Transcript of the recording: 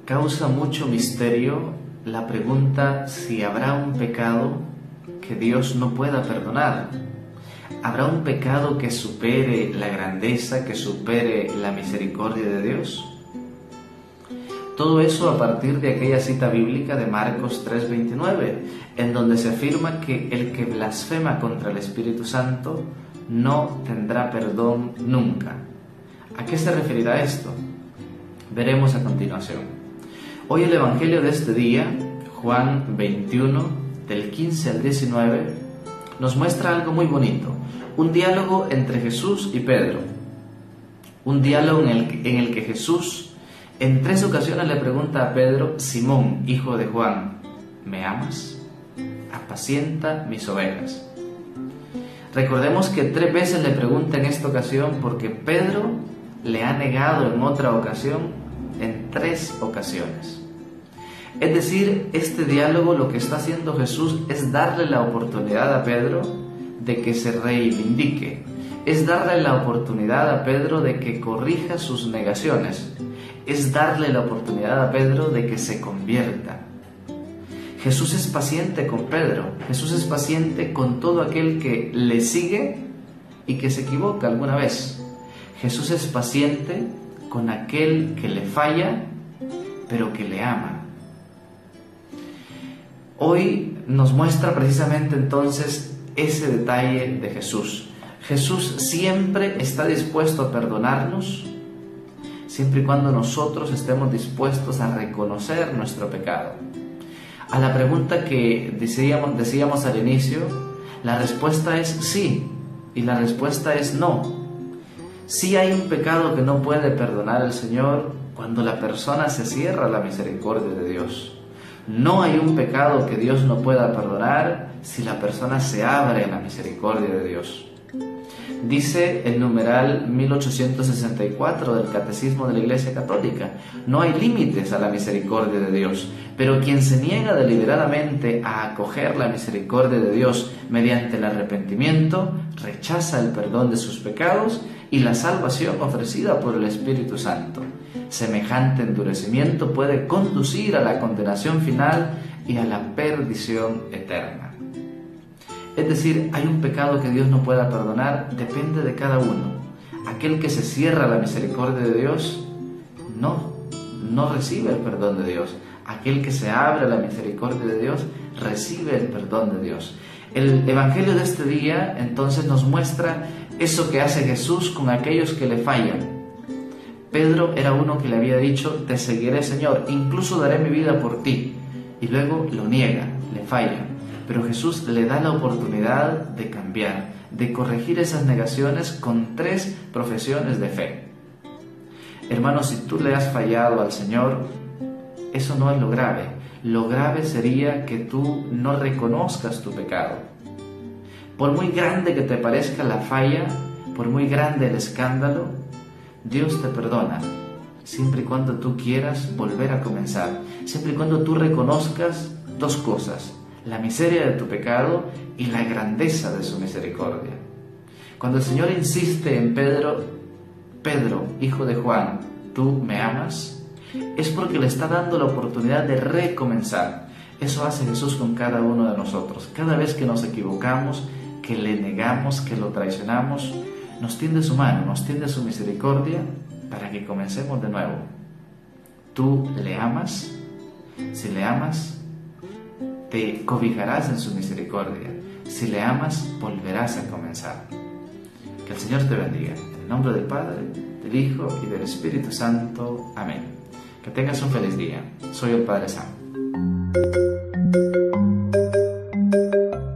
Causa mucho misterio la pregunta si habrá un pecado que Dios no pueda perdonar. ¿Habrá un pecado que supere la grandeza, que supere la misericordia de Dios? Todo eso a partir de aquella cita bíblica de Marcos 3:29, en donde se afirma que el que blasfema contra el Espíritu Santo no tendrá perdón nunca. ¿A qué se referirá esto? Veremos a continuación. Hoy el Evangelio de este día, Juan 21, del 15 al 19, nos muestra algo muy bonito, un diálogo entre Jesús y Pedro, un diálogo en el que Jesús en 3 ocasiones le pregunta a Pedro: Simón, hijo de Juan, ¿me amas? Apacienta mis ovejas. Recordemos que 3 veces le pregunta en esta ocasión porque Pedro le ha negado en otra ocasión, en 3 ocasiones. Es decir, este diálogo lo que está haciendo Jesús es darle la oportunidad a Pedro de que se reivindique, es darle la oportunidad a Pedro de que corrija sus negaciones, es darle la oportunidad a Pedro de que se convierta. Jesús es paciente con Pedro, Jesús es paciente con todo aquel que le sigue y que se equivoca alguna vez. Jesús es paciente con aquel que le falla, pero que le ama. Hoy nos muestra precisamente entonces ese detalle de Jesús. Jesús siempre está dispuesto a perdonarnos, siempre y cuando nosotros estemos dispuestos a reconocer nuestro pecado. A la pregunta que decíamos al inicio, la respuesta es sí y la respuesta es no. Sí hay un pecado que no puede perdonar el Señor cuando la persona se cierra a la misericordia de Dios. No hay un pecado que Dios no pueda perdonar si la persona se abre a la misericordia de Dios. Dice el numeral 1864 del Catecismo de la Iglesia Católica: no hay límites a la misericordia de Dios, pero quien se niega deliberadamente a acoger la misericordia de Dios mediante el arrepentimiento, rechaza el perdón de sus pecados y la salvación ofrecida por el Espíritu Santo. Semejante endurecimiento puede conducir a la condenación final y a la perdición eterna. Es decir, hay un pecado que Dios no pueda perdonar, depende de cada uno. Aquel que se cierra a la misericordia de Dios no recibe el perdón de Dios. Aquel que se abre a la misericordia de Dios recibe el perdón de Dios. El Evangelio de este día entonces nos muestra eso que hace Jesús con aquellos que le fallan. Pedro era uno que le había dicho: te seguiré, Señor, incluso daré mi vida por ti. Y luego lo niega, le falla. Pero Jesús le da la oportunidad de cambiar, de corregir esas negaciones con 3 profesiones de fe. Hermano, si tú le has fallado al Señor, eso no es lo grave. Lo grave sería que tú no reconozcas tu pecado. Por muy grande que te parezca la falla, por muy grande el escándalo, Dios te perdona, siempre y cuando tú quieras volver a comenzar, siempre y cuando tú reconozcas 2 cosas: la miseria de tu pecado y la grandeza de su misericordia. Cuando el Señor insiste en Pedro, hijo de Juan, ¿tú me amas?, es porque le está dando la oportunidad de recomenzar. Eso hace Jesús con cada uno de nosotros. Cada vez que nos equivocamos, que le negamos, que lo traicionamos, nos tiende su mano, nos tiende su misericordia para que comencemos de nuevo. ¿Tú le amas? Si le amas, te cobijarás en su misericordia. Si le amas, volverás a comenzar. Que el Señor te bendiga. En el nombre del Padre, del Hijo y del Espíritu Santo. Amén. Que tengas un feliz día. Soy el Padre Sam.